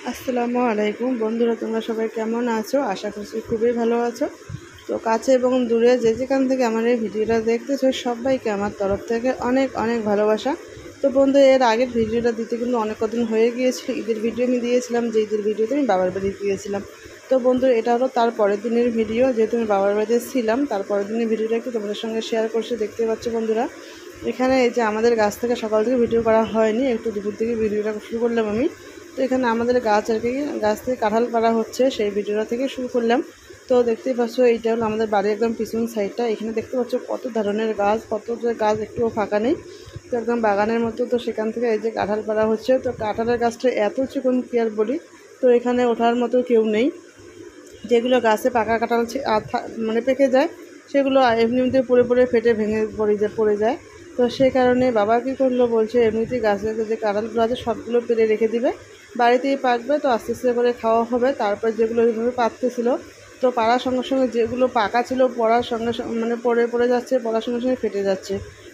আসসালামু আলাইকুম বন্ধুরা, তোমরা সবাই কেমন আছো? আশা করছি খুবই ভালো আছো। তো কাছে এবং দূরে যে যেখান থেকে আমার এই ভিডিওটা দেখতেছো সবাইকে আমার তরফ থেকে অনেক অনেক ভালোবাসা। তো বন্ধু, এর আগের ভিডিওটা দিতে কিন্তু অনেক কদিন হয়ে গিয়েছিল। ঈদের ভিডিও আমি দিয়েছিলাম, যে ঈদের ভিডিওতে আমি বাবার বাড়ি গিয়েছিলাম। তো বন্ধু, এটা হলো তার পরের দিনের ভিডিও, যেহেতু আমি বাবার বাড়িতে ছিলাম। তার পরের দিনের ভিডিওটা একটু তোমাদের সঙ্গে শেয়ার করছি। দেখতে পাচ্ছ বন্ধুরা, এখানে এই যে আমাদের গাছ থেকে সকাল থেকে ভিডিও করা হয়নি, একটু দুপুর থেকে ভিডিওটা শুরু করলাম আমি। তো এখানে আমাদের গাছ আর কি, গাছ থেকে কাঁঠাল পাড়া হচ্ছে, সেই ভিডিওটা থেকে শুরু করলাম। তো দেখতেই পাচ্ছ, এইটা হলো আমাদের বাড়ির একদম পিছন সাইডটা। এখানে দেখতে পাচ্ছ কত ধরনের গাছ, কত যে গাছ একটুও ফাঁকা নেই। তো একদম বাগানের মতো। তো সেখান থেকে এই যে কাঁঠাল পাড়া হচ্ছে। তো কাঁঠালের গাছটা এত চিকন কি আর বলি। তো এখানে ওঠার মতো কেউ নেই। যেগুলো গাছে পাকা কাঁঠাল মানে পেকে যায়, সেগুলো এমনিতে পড়ে পড়ে ফেটে ভেঙে পড়ে যায়। তো সেই কারণে বাবা কী করলো, বলছে এমনিতেই গাছের যে কাঁঠালগুলো আছে সবগুলো পেরে রেখে দিবে, বাড়িতেই পাকবে, তো আস্তে আস্তে করে খাওয়া হবে। তারপর যেগুলো এইভাবে পাকতেছিল, তো পাড়ার সঙ্গে সঙ্গে যেগুলো পাকা ছিল পড়ার সঙ্গে মানে পড়ে পড়ে যাচ্ছে, পড়ার সঙ্গে সঙ্গে ফেটে যাচ্ছে।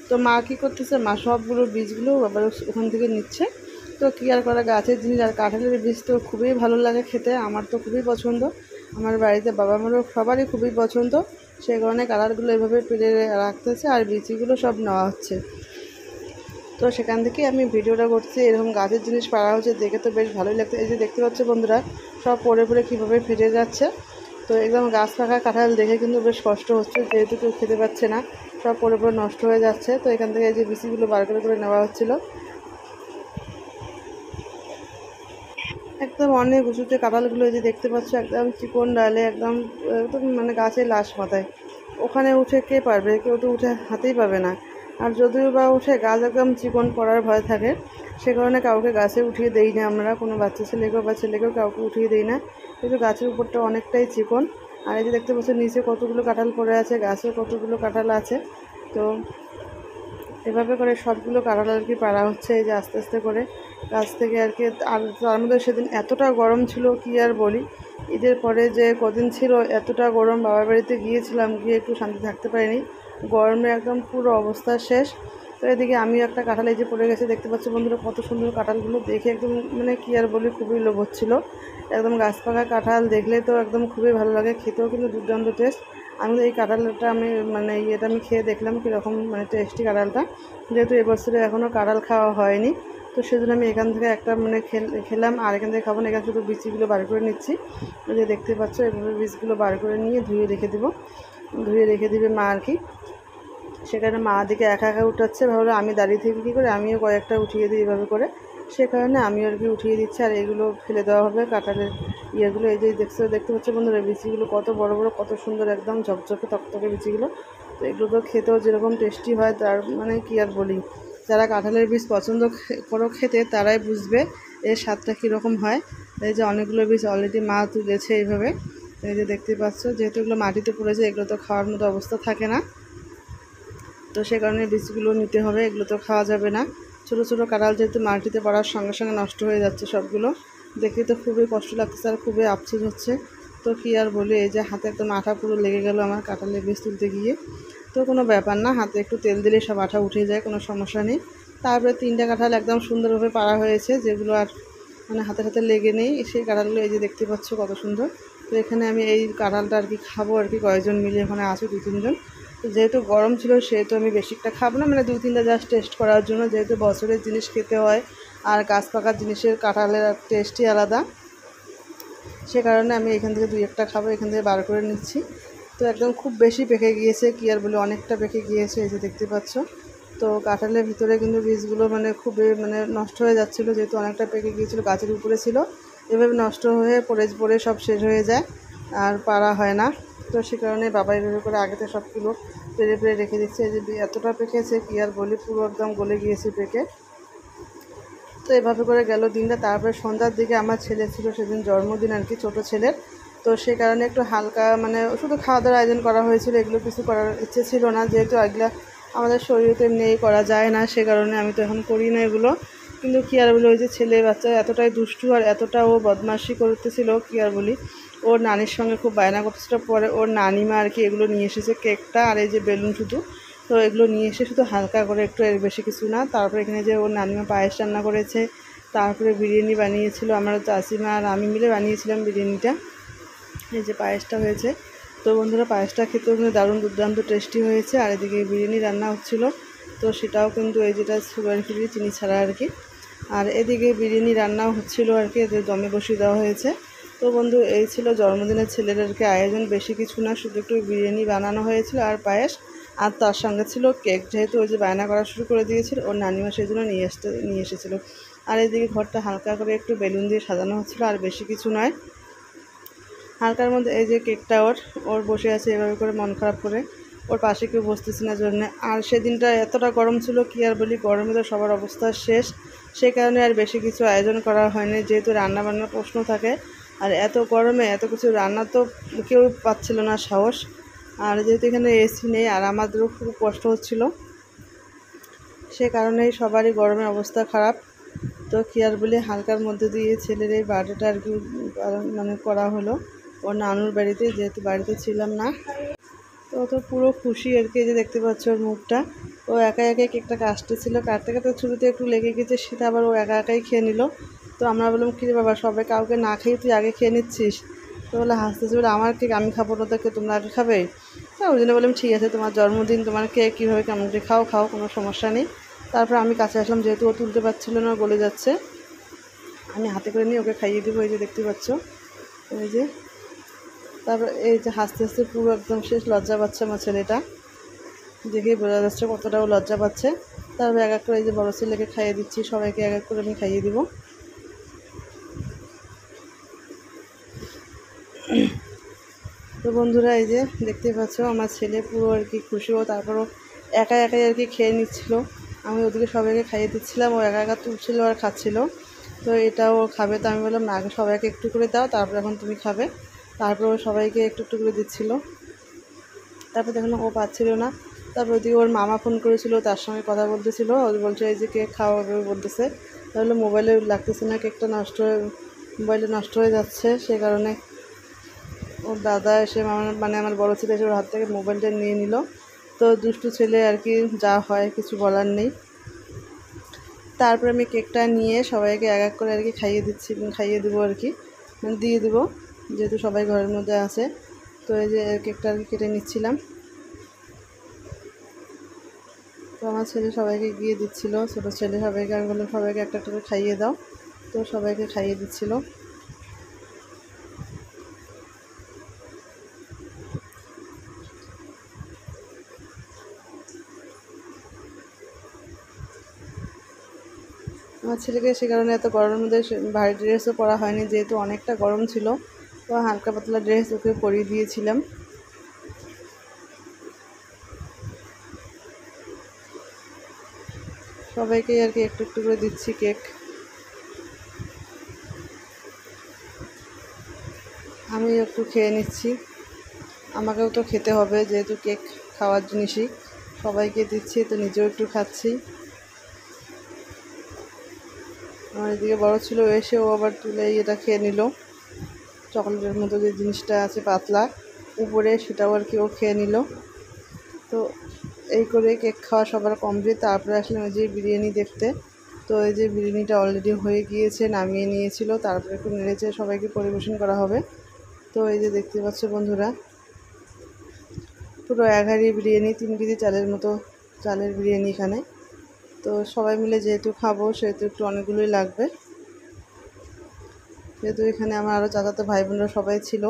তো মা কী করতেছে, মা সবগুলো বীজগুলো আবার ওখান থেকে নিচ্ছে। তো কী আর করা, গাছের জিনিস। আর কাঁঠালের বীজ তো খুবই ভালো লাগে খেতে, আমার তো খুবই পছন্দ। আমার বাড়িতে বাবা মারও সবারই খুবই পছন্দ। সেই কারণে কালারগুলো এভাবে পেরে রাখতেছে আর বিচিগুলো সব নেওয়া হচ্ছে। তো সেখান থেকেই আমি ভিডিওটা করছি। এরকম গাছের জিনিস পাড়া হচ্ছে, দেখে তো বেশ ভালোই লাগছে। এই যে দেখতে পাচ্ছ বন্ধুরা, সব পড়ে পড়ে কীভাবে ফেটে যাচ্ছে। তো একদম গাছ পাকা কাঁঠাল দেখে কিন্তু বেশ কষ্ট হচ্ছে, যেহেতু কেউ খেতে পাচ্ছে না, সব পড়ে পড়ে নষ্ট হয়ে যাচ্ছে। তো এখান থেকে এই যে বিচিগুলো বার করে নেওয়া হচ্ছিলো। একদম অনেক উঁচুতে কাঁঠালগুলো যে দেখতে পাচ্ছ, একদম চিকন ডালে, একদম একদম মানে গাছের লাশ মাথায়। ওখানে উঠে কে পারবে? কেউ তো উঠে হাতেই পাবে না। আর যদিও বা উঠে, গাছ একদম চিকন পড়ার ভয় থাকে, সে কারণে কাউকে গাছে উঠিয়ে দেই না আমরা, কোনো বাচ্চা ছেলেকেও বা ছেলেকেও কাউকে উঠিয়ে দেই না। কিন্তু গাছের উপরটা অনেকটাই চিকন। আর এই যে দেখতে পাচ্ছ নিচে কতগুলো কাঁঠাল পড়ে আছে, গাছে কতগুলো কাঁঠাল আছে। তো এভাবে করে সবগুলো কাঁঠাল আর কি পাড়া হচ্ছে, এই যে আস্তে আস্তে করে গাছ থেকে আর কি। আর তার মধ্যে সেদিন এতটা গরম ছিল কি আর বলি। ঈদের পরে যে কদিন ছিল এতটা গরম, বাবার বাড়িতে গিয়েছিলাম, গিয়ে একটু শান্তি থাকতে পারিনি, গরমে একদম পুরো অবস্থা শেষ। তো এদিকে আমিও একটা কাঁঠাল এই যে পড়ে গেছে, দেখতে পাচ্ছি বন্ধুরা কত সুন্দর কাঁঠালগুলো, দেখে একদম মানে কি আর বলি, খুবই লোভ হচ্ছিল। একদম গাছ পাকা কাঁঠাল দেখলে তো একদম খুবই ভালো লাগে, খেতেও কিন্তু দুর্দান্ত টেস্ট। আমি এই কাঁঠালটা মানে ইয়েটা আমি খেয়ে দেখলাম কীরকম মানে টেস্টি কাঁঠালটা। যেহেতু এবছরে এখনও কাঁঠাল খাওয়া হয়নি, তো সেজন্য আমি এখান থেকে একটা মানে খেলাম, আর এখান থেকে খাবো না। এখানে শুধু বিচিগুলো বার করে নিচ্ছি। ওই যে দেখতে পাচ্ছ, এভাবে বীজগুলো বার করে নিয়ে ধুয়ে রেখে দিবে মা আর কি। সেখানে মা দিকে একা একা উঠাচ্ছে, ভাবলো আমি দাঁড়িয়ে থেকে কী করে, আমিও কয়েকটা উঠিয়ে দিই এভাবে করে। সে কারণে আমিও আর কি উঠিয়ে দিচ্ছি। আর এগুলো ফেলে দেওয়া হবে কাঁঠালের ইয়েগুলো। এই যে দেখতে পাচ্ছ বন্ধুরা, বিচিগুলো কত বড় বড়, কত সুন্দর, একদম ঝকঝকে তকতকে বিচিগুলো। তো এগুলো তো খেতেও যেরকম টেস্টি হয়, তার মানে কি আর বলি। যারা কাঁঠালের বীজ পছন্দ করো খেতে, তারাই বুঝবে এর স্বাদটা কীরকম হয়। এই যে অনেকগুলো বীজ অলরেডি মা তুলেছে এইভাবে। এই যে দেখতে পাচ্ছ, যেহেতু এগুলো মাটিতে পড়েছে, এগুলো তো খাওয়ার মতো অবস্থা থাকে না। তো সে কারণে বীজগুলো নিতে হবে, এগুলো তো খাওয়া যাবে না। ছোটো ছোটো কাঁঠাল যেহেতু মাটিতে পড়ার সঙ্গে সঙ্গে নষ্ট হয়ে যাচ্ছে সবগুলো, দেখে তো খুবই কষ্ট লাগতেছে আর খুবই আফসোস হচ্ছে। তো কী আর বলি, এই যে হাতে একদম আঠা পুরো লেগে গেল আমার কাঁঠালের বীজ তুলতে গিয়ে। তো কোনো ব্যাপার না, হাতে একটু তেল দিলেই সব আঠা উঠে যায়, কোনো সমস্যা নেই। তারপরে 3টা কাঁঠাল একদম সুন্দরভাবে পাড়া হয়েছে, যেগুলো আর মানে হাতে হাতে লেগে নেই, সেই কাঁঠালগুলো এই যে দেখতে পাচ্ছ কত সুন্দর। তো এখানে আমি এই কাঁঠালটা আর কি খাবো আর কি, কয়েকজন মিলে ওখানে আছে 2-3 জন। তো যেহেতু গরম ছিল, সেহেতু আমি বেশিটা খাবো না, মানে 2-3টা জাস্ট টেস্ট করার জন্য, যেহেতু বছরের জিনিস খেতে হয়। আর গাছ পাকার জিনিসের কাঁঠালের টেস্টই আলাদা। সে কারণে আমি এখান থেকে 2-1টা খাবো, এখান থেকে বার করে নিচ্ছি। তো একদম খুব বেশি পেকে গিয়েছে, কি আর বলি, অনেকটা পেকে গিয়েছে, এই যে দেখতে পাচ্ছ। তো কাঁঠালের ভিতরে কিন্তু বীজগুলো মানে খুবই মানে নষ্ট হয়ে যাচ্ছিলো, যেহেতু অনেকটা পেকে গিয়েছিলো, গাছের উপরে ছিল, এভাবে নষ্ট হয়ে পড়ে সব শেষ হয়ে যায়, আর পারা হয় না। তো সে কারণে বাবা এভাবে করে আগেতে সবগুলো পেরে রেখে দিচ্ছে। এই যে এতটা পেকেছে কি আর বলি, পুরো একদম গলে গিয়েছে পেকে। তো এভাবে করে গেল দিনটা। তারপরে সন্ধ্যার দিকে আমার ছেলে ছিল সেদিন জন্মদিন আর কি, ছোটো ছেলের। তো সেই কারণে একটু হালকা মানে শুধু খাওয়া দাওয়ার আয়োজন করা হয়েছিল, এগুলো কিছু করার ইচ্ছে ছিল না, যেহেতু এগুলো আমাদের শরীরে তো এমনি করা যায় না, সে কারণে আমি তো এখন করি না এগুলো। কিন্তু কী আর বলি, ওই যে ছেলে বাচ্চা এতটাই দুষ্টু আর এতটা ও বদমাশি করতেছিল, কী আর বলি। ওর নানির সঙ্গে খুব বায়না করতেছিল, পরে ওর নানিমা আর কি এগুলো নিয়ে এসেছে, কেকটা আর এই যে বেলুন শুধু। তো এগুলো নিয়ে এসে শুধু হালকা করে একটু, এর বেশি কিছু না। তারপরে এখানে যে ওর নানিমা পায়েস রান্না করেছে, তারপরে বিরিয়ানি বানিয়েছিল, আমরা চাচিমা আর আমি মিলে বানিয়েছিলাম বিরিয়ানিটা। এই যে পায়েসটা হয়েছে। তো বন্ধুরা, পায়েসটা খেতেও কিন্তু দারুণ দুর্দান্ত টেস্টি হয়েছে। আর এদিকে বিরিয়ানি রান্না হচ্ছিল, তো সেটাও কিন্তু এই যেটা সুগার ফ্রি, চিনি ছাড়া আর কি। আর এদিকে বিরিয়ানি রান্নাও হচ্ছিলো আর কি, এদের দমে বসিয়ে দেওয়া হয়েছে। তো বন্ধু, এই ছিল জন্মদিনের ছেলের আর কি আয়োজন, বেশি কিছু না, শুধু একটু বিরিয়ানি বানানো হয়েছিল আর পায়েস, আর তার সঙ্গে ছিল কেক। যেহেতু ওই যে বায়না করা শুরু করে দিয়েছিল ওর নানিমা, সেই জন্য নিয়ে এসেছিলো। আর এদিকে ঘরটা হালকা করে একটু বেলুন দিয়ে সাজানো হচ্ছিলো, আর বেশি কিছু নয়। হালকার মধ্যে এই যে কেকটা ওর বসে আছে এভাবে করে মন খারাপ করে, ওর পাশে কেউ বসতেছে না জন্য। আর সেদিনটা এতটা গরম ছিল, কি আর বলি, গরমে তো সবার অবস্থা শেষ। সেই কারণে আর বেশি কিছু আয়োজন করা হয়নি, যেহেতু রান্নাবান্নার প্রশ্ন থাকে। আর এত গরমে এত কিছু রান্না তো কেউ পাচ্ছিল না সাহস। আর যেহেতু এখানে এসি নেই, আর আমাদেরও খুব কষ্ট হচ্ছিল, সে কারণেই সবারই গরমের অবস্থা খারাপ। তো কী আর বলি, হালকার মধ্যে দিয়ে ছেলের এই বার্থডেটা আর কি মানে করা হলো ওর নানুর বাড়িতে, যেহেতু বাড়িতে ছিলাম না। তো পুরো খুশি আর কি, যে দেখতে পাচ্ছ ওর মুখটা। ও একা একাই কেকটা কাটতেছিল, কাটতে কাটতে ছুরিতে একটু লেগে গেছে, সেটা আবার ও একা একাই খেয়ে নিল। তো আমরা বললাম, কী রে বাবা, সবাই কাউকে না খেয়ে তুই আগে খেয়ে নিচ্ছিস? তো বলে হাসতেছে, বলে আমার কেক আমি খাবো না, তো তোমরা আগে খাবে? হ্যাঁ, ওই জন্য বললাম ঠিক আছে, তোমার জন্মদিন, তোমার কেক কীভাবে কেমন করে খাও, কোনো সমস্যা নেই। তারপর আমি কাছে আসলাম, যেহেতু ও তুলতে পারছিল না, গলে যাচ্ছে, আমি হাতে করে নিয়ে ওকে খাইয়ে দেবো। এই যে দেখতে পাচ্ছ, এই যে। তারপর এই যে হাসতে হাসতে পুরো একদম শেষ, লজ্জা পাচ্ছে আমার ছেলেটা, দেখেই বোঝা যাচ্ছে কতটাও লজ্জা পাচ্ছে। তারপর এক এক করে এই যে বড়ো ছেলেকে খাইয়ে দিচ্ছি, সবাইকে এক এক করে আমি খাইয়ে দিব। তো বন্ধুরা, এই যে দেখতে পাচ্ছ আমার ছেলে পুরো আর কি খুশি। ও তারপরও একাই আর কি খেয়ে নিচ্ছিল, আমি ওদিকে সবাইকে খাইয়ে দিচ্ছিলাম, ও একা তুলছিল আর খাচ্ছিল। তো এটাও খাবে, তো আমি বললাম না, আগে সবাইকে একটু করে দাও, তারপর এখন তুমি খাবে। তারপর ও সবাইকে একটু একটু করে দিচ্ছিল। তারপর দেখলাম ও পাচ্ছিল না। তারপর ওদিকে ওর মামা ফোন করেছিল, তার সঙ্গে কথা বলতেছিল, ও বলছে এই যে কেক খাওয়াবে বলতেছে। তাহলে মোবাইলে লাগতেছে না, কেকটা মোবাইলে নষ্ট হয়ে যাচ্ছে, সে কারণে ওর দাদা এসে মানে আমার বড়ো ছেলে এসে ওর হাত থেকে মোবাইলটা নিয়ে নিল। তো দুষ্টু ছেলে আর কি, যা হয় কিছু বলার নেই। তারপরে আমি কেকটা নিয়ে সবাইকে এক এক করে আর কি খাইয়ে দেবো আর কি, মানে দিয়ে দেবো, যেহেতু সবাই ঘরের মধ্যে আছে। তো এই যে কেকটা আর কি কেটে নিচ্ছিলাম। তো আমার ছেলে সবাইকে গিয়ে দিচ্ছিল, ছোটো ছেলে সবাইকে, আমি বললাম সবাইকে একটা একটা করে খাইয়ে দাও। তো সবাইকে খাইয়ে দিচ্ছিল। আমার ছেলেকে সে কারণে এত গরমের মধ্যে ভারী ড্রেসও পরা হয়নি, যেহেতু অনেকটা গরম ছিল। তো হালকা পাতলা ড্রেস ওকে পরিয়ে দিয়েছিলাম। সবাইকে আর কি একটু একটু করে দিচ্ছি কেক। আমি একটু খেয়ে নিচ্ছি, আমাকেও তো খেতে হবে, যেহেতু কেক খাওয়ার জিনিসই। সবাইকে দিচ্ছি, তো নিজেও একটু খাচ্ছি। আমার এদিকে বড় ছিল, এসে ও আবার তুলে এটা খেয়ে নিল, চকলেটের মতো যে জিনিসটা আছে পাতলা উপরে, সেটাও আর কি ও খেয়ে নিল। তো এই করে কেক খাওয়া সবার কমপ্লিট। তারপরে আসলাম এই যে বিরিয়ানি দেখতে। তো এই যে বিরিয়ানিটা অলরেডি হয়ে গিয়েছে, নামিয়ে নিয়েছিল, তারপরে একটু নেড়েচেড়ে সবাইকে পরিবেশন করা হবে। তো এই যে দেখতে পাচ্ছ বন্ধুরা, পুরো 1 হাঁড়ি বিরিয়ানি, 3 কেজি চালের বিরিয়ানি এখানে। তো সবাই মিলে যেহেতু খাবো, সেহেতু একটু অনেকগুলোই লাগবে, যেহেতু এখানে আমার আরও চাচাতো ভাই বোনরা সবাই ছিল।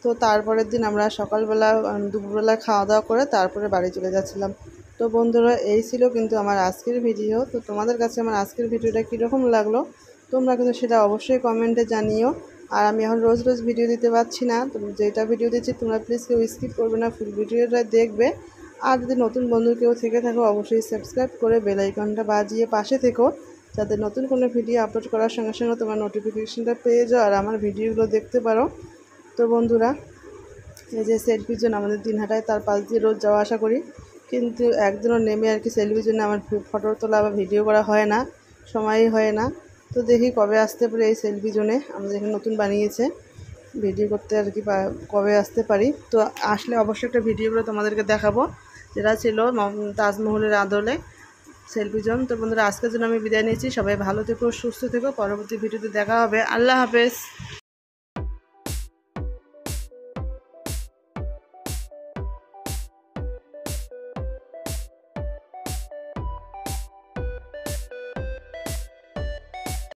তো তারপরের দিন আমরা সকালবেলা দুপুরবেলা খাওয়া দাওয়া করে তারপরে বাড়ি চলে যাচ্ছিলাম। তো বন্ধুরা, এই ছিল কিন্তু আমার আজকের ভিডিও। তো তোমাদের কাছে আমার আজকের ভিডিওটা কীরকম লাগলো তোমরা কিন্তু সেটা অবশ্যই কমেন্টে জানিও। আর আমি এখন রোজ ভিডিও দিতে পারছি না, তো যেটা ভিডিও দিচ্ছি তোমরা প্লিজ কেউ স্কিপ করবে না, ফুল ভিডিওটা দেখবে। আর যদি নতুন বন্ধু কেউ থেকে থাকো, অবশ্যই সাবস্ক্রাইব করে বেল আইকনটা বাজিয়ে পাশে থেকো, যাতে নতুন কোনো ভিডিও আপলোড করার সঙ্গে সঙ্গে তোমার নোটিফিকেশানটা পেয়ে যাও আর আমার ভিডিওগুলো দেখতে পারো। তো বন্ধুরা, এই যে সেলফির জন্য আমাদের দিনহাটায়, তার পাশ দিয়ে রোজ যাওয়া আসা করি, কিন্তু একদিনও নেমে আর কি সেলফির জন্য আমার ফটো তোলা বা ভিডিও করা হয় না, সময়ই হয় না। তো দেখি কবে আসতে পারে এই সেলফি জোনে, আমাদের এখানে নতুন বানিয়েছে, ভিডিও করতে আর কি কবে আসতে পারি। তো আসলে অবশ্যই একটা ভিডিওগুলো তোমাদেরকে দেখাবো, যেটা ছিল তাজমহলের আদলে। Selfie zone. তো বন্ধুরা আজকের জন্য আমি বিদায় নিচ্ছি, সবাই ভালো থেকো, সুস্থ থেকো, পরবর্তী ভিডিওতে দেখা হবে। আল্লাহ হাফেজ।